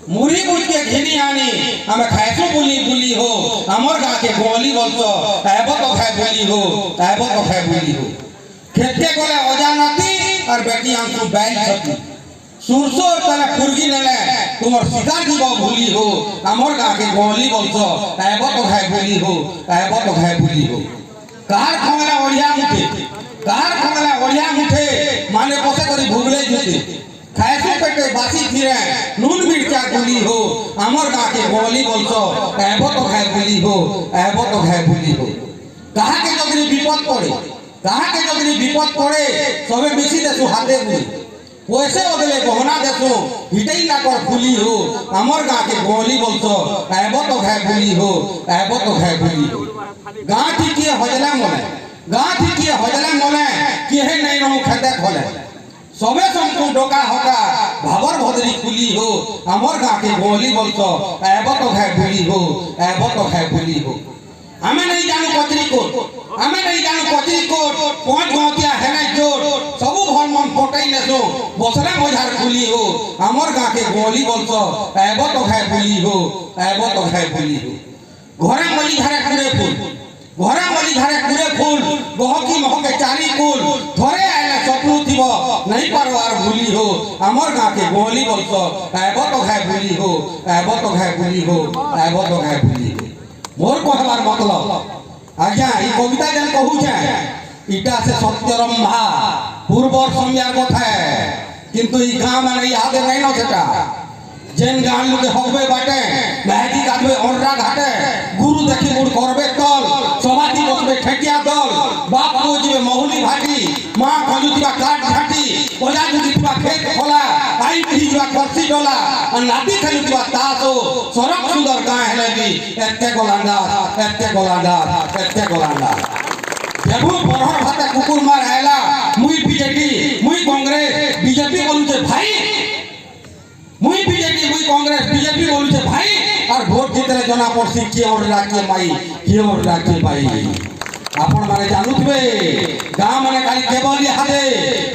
मुरी बुझ के घिनी आनी हमें खाइसो बुली बुली हो हमर गा के गोली बोलतो एबो तो खाय बुली हो एबो तो खाय बुली हो खेत के गोले अजानती और बेटी आंसू बैल छती सुरसो तले फुरगी नेले तुमर शिकार जीव भूली हो हमर गा के गोली बोलतो एबो तो खाय बुली हो एबो तो खाय बुली हो कार खंगला ओढ़िया मुठे कार खंगला ओढ़िया मुठे माने पोसे करी भूगले जुते खाइसो पेटे बासी फिरे नून मिर्चा गुली हो हमर गा के गोली बोलतो एबो तो खाय बुली हो एबो तो खाय बुली हो कहा के जगरी विपद पड़े कहा के जगरी विपद पड़े सबे मिसी देसु हाथे बुली वैसे बदले गहना देसु हिटई ना कर फुली हो हमर गा के गोली बोलतो एबो तो खाय बुली हो एबो तो खाय बुली हो गाठी के हजला मोले गाठी के हजला मोले केहे नहीं रहू खते खोले सबे संतु डोका होका भाबर भदरी खुली हो हमर गा के गोली बोलतो एबो तो खाय बुली हो एबो तो खाय बुली हो हमें नहीं जानू कचरी कोट हमें नहीं जानू कचरी कोट पांच गांवतिया है नहीं जोड़ सबु भल मन फोटई नेसो बसरा मजार खुली हो हमर गा के गोली बोलतो एबो तो खाय बुली हो एबो तो खाय बुली हो घरे मली घरे कुरे फूल घरे मली घरे कुरे फूल गहकी महके चारी कुल थोरे आइले सपनु थिबो नहीं परवार भूली हो हमर गा के गोली बोलतो एबो तो खाय बुली हो एबो तो खाय बुली हो एबो तो खाय बुली हो मोर कहबार मतलब आज्ञा ई कविता जन कहू छे इटा से सत्यरंभा पूर्वर समयार कथा किंतु ई गां माने याद नहीं न छटा जेन गान लोग हकबे बाटे महदी गादबे ओनरा घाटे गुरु देखि मुड़ करबे तल समाधि बसबे ठेकिया दल बाप को जीवे महुली भाटी मां खजुतिबा काट घाटी ओजा जुतिबा खेत खोला आई पिहिबा करसी डोला और नाती खजुतिबा तासो सरक सुंदर गां हेले भी एते गोलांडा एते गोलांडा एते गोलांडा देबु परहर भाते कुकुर मार आइला मुई बीजेपी मुई कांग्रेस बीजेपी बोलु छे भाई मुई बीजेपी मुई कांग्रेस बीजेपी बोलु छे भाई और वोट जीतले जना पड़सी के और राज्य माई के और राज्य माई आपण माने जानुथबे गां माने खाली केवल हादे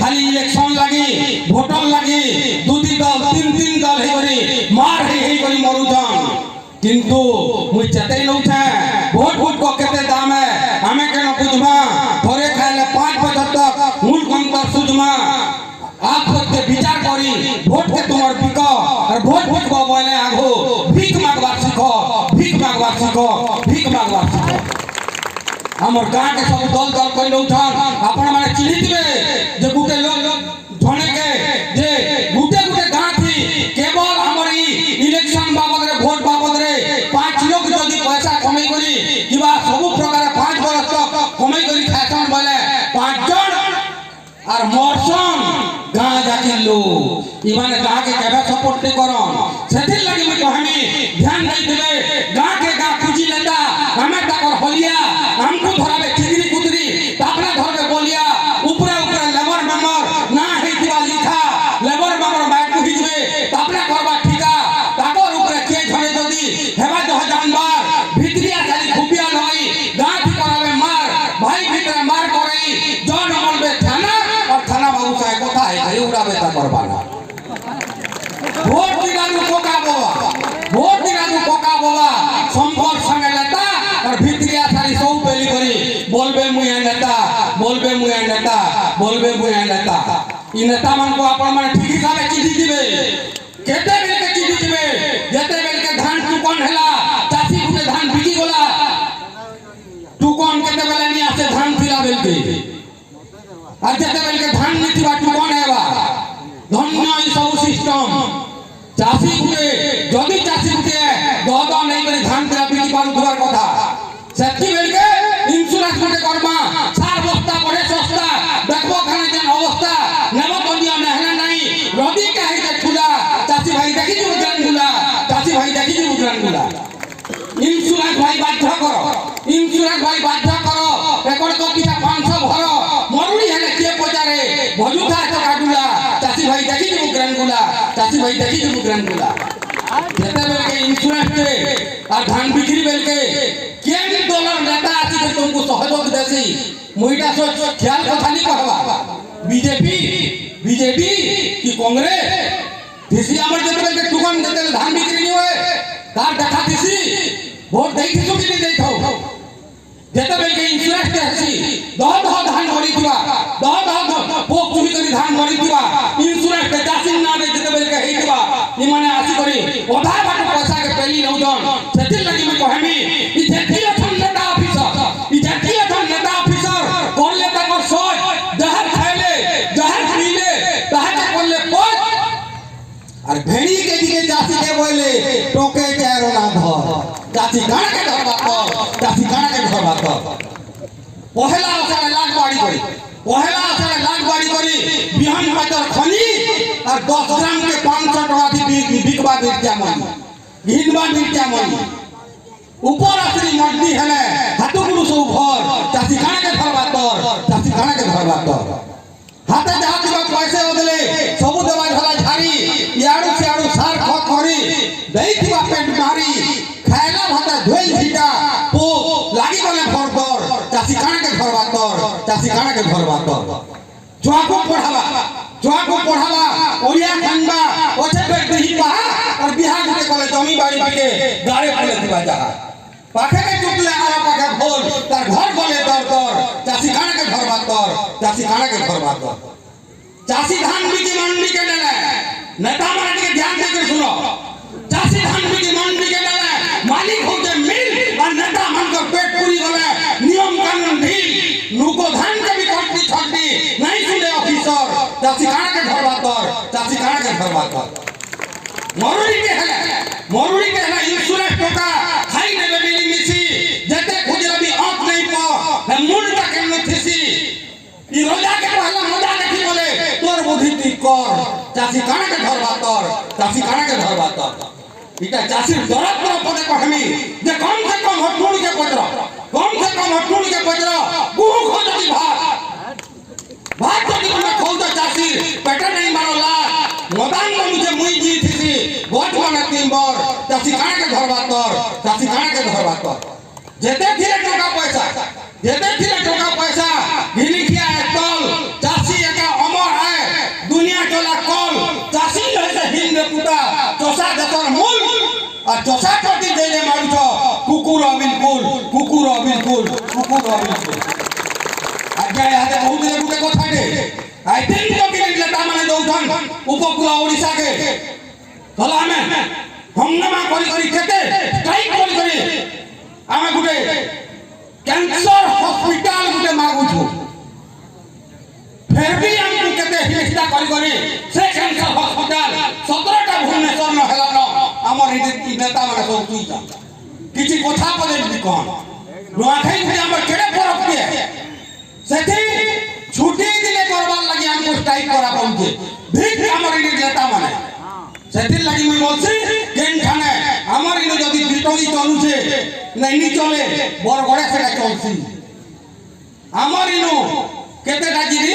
खाली इलेक्शन लागी भोटर लागी दुदी दल तीन तीन दल हे करी मार हे करी मरुजन किंतु मुई चतई न उठे वोट वोट को केते दाम है हमें केन बुझमा थोरे खाइले 5 तक मूल कंतर सुजमा आप के विचार करी वोट के तुम्हार बिको और वोट वोट को बोले आगो भीख मांगवा सीखो भीख मांगवा सीखो भीख मांगवा सीखो हमर गांव के सब दल दल कइले उठन आपण माने चिन्हित बे जे गुटे लोग धने के जे गुटे गुटे गांव थी केवल हमर ई इलेक्शन बाबद रे वोट बाबद रे 5 लोग जदी पैसा कमाई करी किबा सब प्रकार 5 बरस तक कमाई करी खासन बोले 5 जन और मरसन गां जाके लो इमाने गां के केबे सपोर्ट नहीं करन सेथिर लागि मैं कहमी ध्यान नहीं देबे गां के गां खुजी लेता हमें ताकर हलिया हमको धराबे किदरी कुदरी तापना धरबे बोलिया ऊपर ऊपर लेबर मेंबर ना हे दिवा लिखा लेबर मेंबर माइक को हिजबे तापना करबा ठीका ताकर ऊपर के झने जदी हेबा 1000 बार भितरिया खाली खुबिया लई गां की कराबे मार भाई भीतर मार करई जन बोलबे थाना और थाना बाबू चाहे कथा है घरे उड़ाबे ता करबाना वोट दिगानु कोका बाबा संभल संगे लेता और भितरिया सारी सौ पेली करी बोलबे मुया नेता बोलबे मुया नेता बोलबे मुया नेता ई नेता मन को आपण माने ठीक हिसाबे चिठी दिबे केते बेल के चिठी दिबे जेते बेल के धान टुकन हैला चासी गुटे धान बिकी गोला टुकन केते बेले नि आसे धान फिरा बेल के আর যেতে বেলকে ধান নীতি বা টুকন হেবা ধন্য এই সব সিস্টেম চাষী গুটে যদি চাষী গুটে দদ নাই করে ধান ফিরা বিকি পারু ধরার কথা সেটি বেলকে ইন্স্যুরেন্স গুটে করবা সার বস্তা পড়ে সস্তা দেখবো খানে যেন অবস্থা নেব বলিয়া মেহনা নাই রবি কাহিতে খুলা চাষী ভাই দেখি যে উদ্যানগুলা চাষী ভাই দেখি যে উদ্যানগুলা ইন্স্যুরেন্স ভাই বাধ্য করো ইন্স্যুরেন্স ভাই বাধ্য করো রেকর্ড কপিটা 500 ভরো মরুড়ি হেলে কে পচারে ভজুথা তো কাটুলা চাষী ভাই দেখি যে উদ্যানগুলা চাষী ভাই দেখি যে উদ্যানগুলা যেতে বেলকে ইন্স্যুরেন্স কে আর ধান বিক্রি বেলকে কেন দলর নেতা আছে যে तुमको सहयोग देसी मुईटा सोच ख्याल কথা নি कहबा बीजेपी की कांग्रेस धिसी हमर जेते बेलके टुकन जेते धान ଦେଇଥିଛୁ କି ନେଇ ଦେଇଥାଉ ଯେତେବେଳେ କି ଇନ୍ସୁରାନ୍ସ ଅଛି ଦହ ଦହ ଧାନ ମରିଥିବା ଦହ ଦହ ପୋକ ଚୁହି କରି ଧାନ ମରିଥିବା ଇନ୍ସୁରାନ୍ସ ଚାଷୀ ନାଁରେ ଯେତେବେଳେ କି ହେଇଥିବା ଏମାନେ ଆସିକରି ଅଧା ବାଟ ପଇସା କେ ପେଲି ନଉଛନ୍ ସେଥି ଲାଗି ମୁଁ କହିମି ଇ ଯେତିକି ଅଛନ୍ ନେତା ଅଫିସର ଇ ଯେତିକି ଅଛନ୍ ନେତା ଅଫିସର କରଲେ ତାଙ୍କର ସଜ ଯାହା ଖାଇଲେ ଯାହା ପିଇଲେ ତାହା করলে পথ আর ভেড়ি के दिके चासी के बोले टोके चारो ना धर चासी गाण के धरबा तो चासी गाण के धरबा तो पहला असारे लाख बाड़ी करी पहला असारे लाख बाड़ी करी बिहान पातर खनी और 10 ग्राम के 500 टका दी बिकबा मिर्चा मनी घिनबा मिर्चा मनी ऊपर असली मड्डी हेले हाथु गुरु सब भर चासी गाण के धरबा तो चासी गाण के धरबा तो हाथे जहाँ दिबा पैसे बदले सबु देवा भला झारी याडू सियाडू सार खत करी देई दिबा पेट मारी खायला भाता धोई झीटा पो लागी गले फरदर चासी काण के घरबा तर चासी काण के घरबा तर जुआ को पढ़ावा ओरिया खंबा ओछे पे दही पा और बिहार के कले जमी बाड़ी के गाड़े पले दिबा जा पाखे के चुकले आरा पाखे खोल तार घर बोले दर दर चासी काण के घरबा तर चासी काण के घरबा तर चासी धान बिकी मंडी के डाले नेता मान के ध्यान देकर सुनो चासी धान बिकी मंडी के डाले मालिक हो के मिल और नेता मान का पेट पूरी गले नियम कानून ढील नुको धान के भी कटती छटती नहीं सुने ऑफिसर चासी काण के घरबा तर चासी काण के घरबा तर मरुड़ी के है इंश्योरेंस टोका खाई ने मिली मिसी जते खुजरा भी आंख नहीं पो मुंड तक न थिसी ई रोजा के पहला मजा देखी बोले तोर बुद्धि ती कर चासी काण के घरबा तर चासी काण के घरबा तर इटा चासी दरद पर पदे कहमी जे कम से कम हटुड़ के पजरा गुह खोजती भात तो तुमने खोज चासी पेट नहीं मारोला मदान में मुझे मुई जी थी गोट माने तीन चासी काण के घरबा तर चासी काण के घरबा तर जेते थिले टोका पैसा घिनी किया है तल चासी एका अमर है दुनिया टोला कल चासी जैसे हिंद पुता चोसा जतर मूल और चोसा टोटी देले मारुछो कुकुर बिल्कुल आज्ञा यादे बहुत रे गुटे कथा दे आई थिंक तो कि लेता माने दउथन उपकूल ओडिसा के चला हमें हंगामा करी केते स्ट्राइक करी आमे गुटे कैंसर हॉस्पिटल गुटे मागु छु फिर भी हम केते हिस्सा करी से कैंसर हॉस्पिटल 17 टा भुवनेश्वर न हेला न हमर ई नेता माने सब तुइता किछि कथा पदे भी कोन नुआखाई गुटे हमर केडे परब के सेठी छुट्टी दिले करबार लागि हमको स्ट्राइक करा पहुंचे भीख हमर ई नेता माने सेठी लागि मैं बोलছি केन खाने हमर इ जदी बिटोई चलुछे नहीं चले बरगड़े सेटा चलसी हमर इनो केतेटा जिनी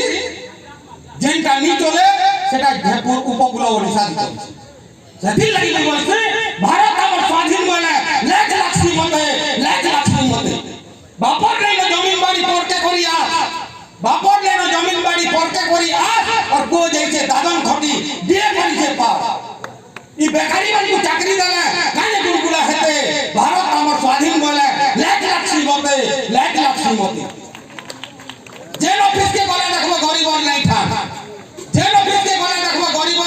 जेनटा नी चले सेटा घेपुर उपकूल ओडिसा दी चलसी सेठी लागि मैं बोलছি भारत हमर स्वाधीन बने लाख लक्ष्मी मते बापर ले जमीन बाड़ी पड़के करी आ और को जैसे दादन खटी दिए करी से पास ई बेकारी मन को चाकरी देले काने गुलगुला हेते भारत हमर स्वाधीन बोले लाख लक्ष्मी मते जेल ऑफिस के गले देखबो गरीब और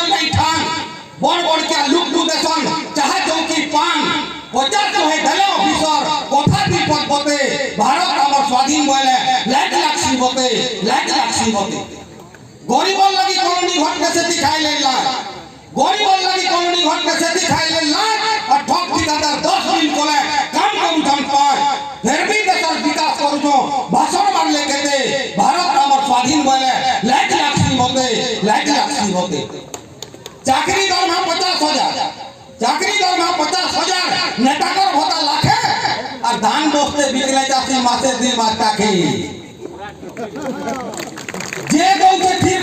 नहीं ठान बड़ के लुक देसन चाहे चौकी पान 50 है धले ऑफिसर कथा दीपक बते भारत हमर स्वाधीन बोले लाख लक्ष्मी मते गरीब लगी कॉलोनी घर के से दिखाई लेला और ठक ठिकादार 10 दिन कोले काम कम काम पाए फिर भी देशर विकास करू जो भाषण मान लेके दे भारत हमर स्वाधीन बोले लाख लक्ष्मी मते चाकरी दरमा 50,000 नेता कर भोता लाखे और धान दोस्ते बिकले जाती मासे दी माता के जे गौचे थीर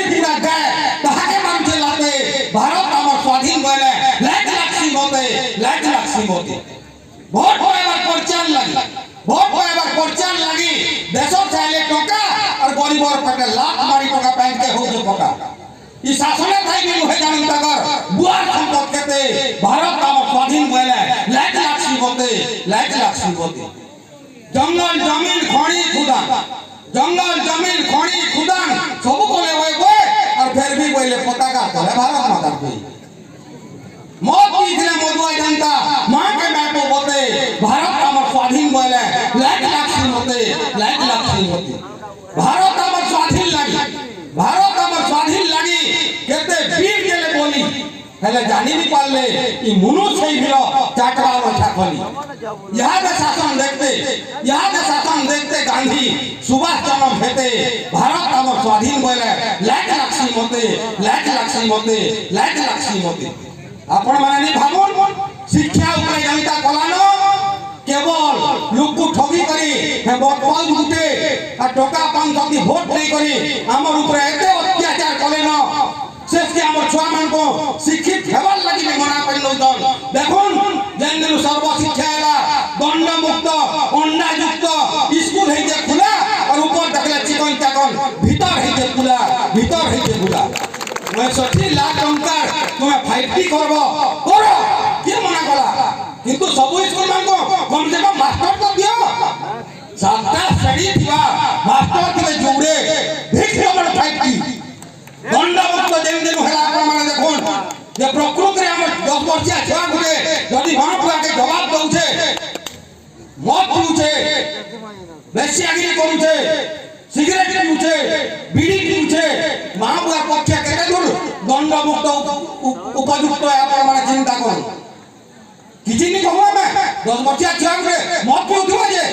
दिना गए तहाके मान के लाते भारत हमर स्वाधीन बोले लाख लक्ष्मी मते वोट होएबार परचान लगी देशो चाइले टका और गरीबर पेटे लाख मारी टका बैंक के हो जो पका ई शासने थाई में होय जानी तगर बुआर संपत केते भारत हमर स्वाधीन बोले लाख लाइट लाक्सी बोलते जंगल जमीन खणी खुदान जंगल जमीन खणी खुदान सब कोले होए और फिर भी कोई पताका तले भारत माता कोई मौत की इतने मधुआ जनता मां के मैपो बोते भारत हमर स्वाधीन बोले लाइट लाक्सी होते भारत हमर स्वाधीन लगी केते वीर गेले बोली हेले जानी नहीं पाले ई मनुष्य ही भिरो चाटवा रखा खोली यहाँ के शासन देखते गांधी सुभाष चंद्र भेटे भारत हमर स्वाधीन बोले लाइट लाक्सी मोते आपण माने नहीं भाबुन शिक्षा ऊपर जनता कलानो केवल लोक को ठगी करी हे बटवाल गुटे आ टका 500 की वोट नहीं करी हमर ऊपर एते अत्याचार कले न शेष के हमर छुआ मान को शिक्षित हेबार लागि भी मना करलो दल देखुन जेन सर्व शिक्षा एला दंड मुक्त अंडा युक्त स्कूल है जे खुला और ऊपर देखले चिकन चाकन भीतर है जे खुला मैं 60 लाख टंकार तुम्हें 5T करबो करो के मना कला किंतु सब स्कूल मान को कम से कम मास्टर तो दियो सातटा श्रेणी थिबा मास्टर के जोड़े ठीक हमर 5T दंडमुक्त जेन हेला प्रमाण देखुन जे प्रकृति रे हम 10 वर्षिया छुआ गुटे जदी मां पुआ के जवाब दउछे मत पिउछे बेसियागिरी करूछे सिगरेट पिउछे बीड़ी पिउछे मां पुआ पक्ष केते दूर दंडमुक्त उपयुक्त या प्रमाण चिंता कर किछि नि कहबो मैं 10 वर्षिया छुआ गुटे मत पिउथबो जे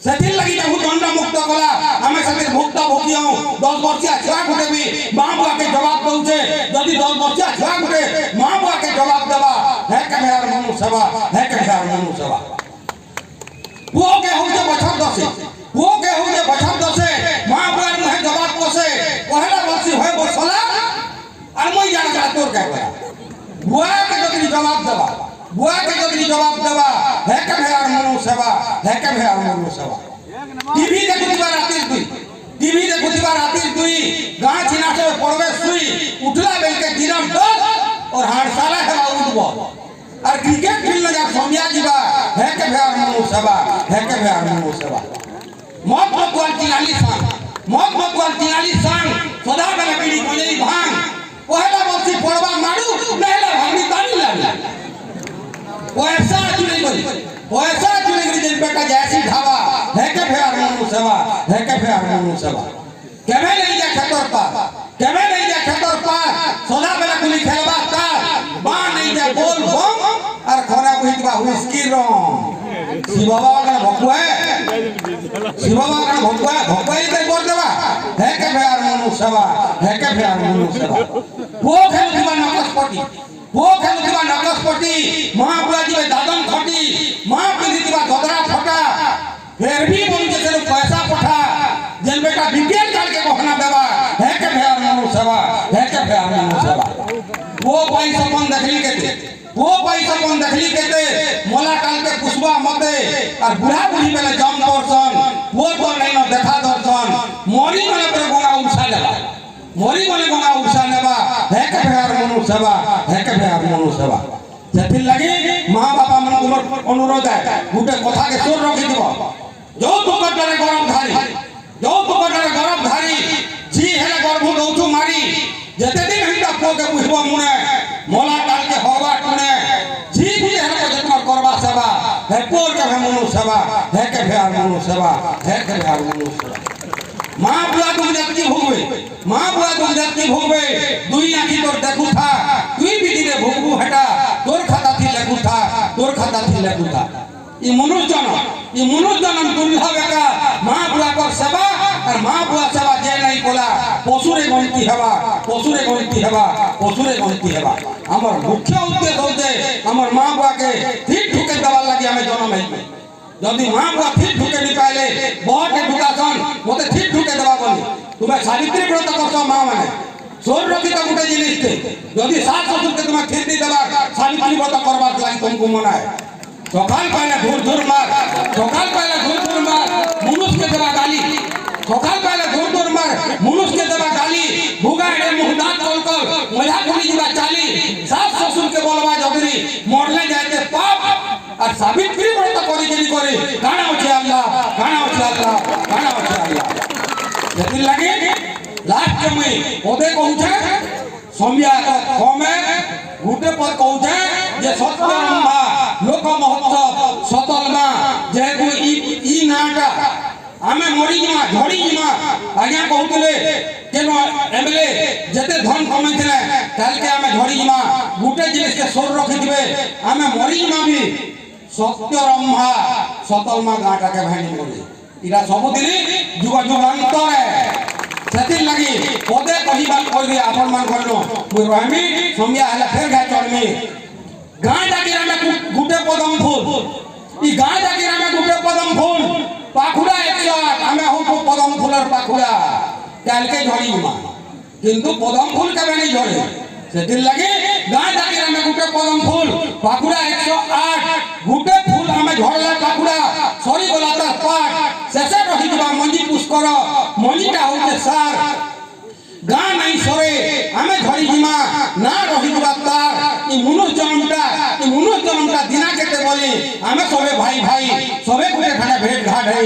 सेथिल लगी ताहु दंड मुक्त कला हमें सतिर मुक्त भोगियो 10 वर्षिया छुआ गुटे भी मां बुआ के जवाब दउछे जदी 10 वर्षिया छुआ गुटे मां बुआ के जवाब देबा है के मेहर मनु सेवा वो के होजे बछर दसे मां बुआ मुहे जवाब कोसे पहला वर्षी होय बसला और মই जाना तोर के बुआ के जदी जवाब देबा है के मेहर मनु सेवा टीवी देखुतिबा रातिर दुई गां छिना से पड़वे सुई उठला बेल के दिनम 10 और हाड़साला हेबा उठबो और क्रिकेट खेलने जा सोमिया जीवा है के मेहर मनु सेवा मत बकवाल 43 सांग सदा बेला पीड़ी कोई भांग पहला वर्षी पड़वा मारू नहला भांगी तानी लागी पैसा चुरी करी दिन बेटा जैसी ढाबा है के फेर मनु सेवा केमे नहीं जा खतर पर सोना बेला कुली खेलबा का बा नहीं जा बोल बम और खाना बुहितबा हुस्की रंग शिव बाबा का भकुआ भकुआ ही बोल देबा है के फेर मनु सेवा वो खेलबा नकसपटी महापुरा जी दादन खटी मां पिदिबा गदरा फटा फिर भी बोल के तेरे पैसा पठा जन बेटा बीपीएल कार्ड के कहना देबा है के फेर मनु सेवा वो पैसापन देखली केते मोला काल के पुष्पा मते और बुढ़ा बुढ़ी बेले जम दर्शन वो तो नहीं न देखा दर्शन मोरी मने पर गोगा उसा नेबा है के फेर मनु सेवा जति लगी मां बाबा मन अनुरोध है गुटे कथा के सुर रखि दिबो जो दुकटरे गरम धारी जी हेले गर्भ दउछु मारी जते दिन हिंदा को के बुझबो मुने मोला काल के होबा टुने जी भी हेले को जतन करबा सेवा है पोर के मनु सेवा है के फेर मनु सेवा मां बुआ तुम जतकी भोगबे दुई आखी तोर देखु था तुई भी दिने भोगबू हटा तोर खाता थी लेखु था ई मनुष्य जन्म दुर्लभ का मां बुआ को सेवा और मां बुआ सेवा जे नहीं बोला पशुरे गणती हेबा हमर मुख्य उद्देश्य होते हमर मां बुआ के ठीक ठुके दवा लगी हमें जन्म है जदी मां बुआ ठीक ठुके नहीं पाले बहुत के दुकान मोते ठीक ठुके दवा बोली तुम्हें सावित्री व्रत करछो मां माने सोर रखी तो गुटे जिनिस थे जदी सास ससुर के तुम्हें ठीक नहीं देबा सावित्री व्रत करबार लागि तुमको मना है सकाल पहले धूर मार मनुष्य के देवा गाली सकाल पहले धूर मार मनुष्य के देवा गाली भूगा एडे मुहदात कल मजा खुली जीवा चाली सास ससुर के बोलबा जगरी मरले जाए के पाप और साबित्री व्रत करी करे काना होचे अल्लाह काना होचे अल्लाह काना होचे अल्लाह जति लगे लास्ट में ओदे कहूछे सोमिया तो कमे गुटे पर कहूछे जे सत्यरंभा लोक महोत्सव सतलमा जेतु ई नाटा आमे मरी जिमा झड़ी जिमा आज्ञा कहउतले केनो एमएलए जते धन कमैथिले काल के आमे झड़ी जिमा गुटे जिनिस के सोर रखि दिबे आमे मरी जिमा भी सत्यरंभा सतलमा गाटा के भाई बोले इरा सब दिन जुग जुगांतर सेति लगी ओदे कहिबा कहि आपन मान करनो मुई रहमी सोमिया हला फेर गा चढ़मी गाय जागिरा में गुटे पदम फूल ई गाय जागिरा में गुटे पदम फूल पाखुड़ा 108 हमें हो पदम फूलर पाखुड़ा काल के झड़ी मा किंतु पदम फूल के नहीं झड़े सेति लगी गाय जागिरा में गुटे पदम फूल पाखुड़ा 108 गुटे फूल हमें झड़ला पाखुड़ा सरी गला त पाट शेषे रही दिबा मंजी पुष्कर मंजीटा होते सार गा नहीं सरे हमें झड़ी जिमा ना रही दिबा तार ई मुनुष जन्मटा दिना केते बोली हमें सबे भाई भाई सबे गुटे खाना भेट घाट है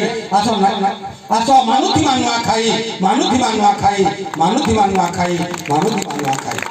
आसो मानुथी मानुआ खाई मानुथी मानुआ खाई मानुथी मानुआ खाई मानुथी मानुआ खाई।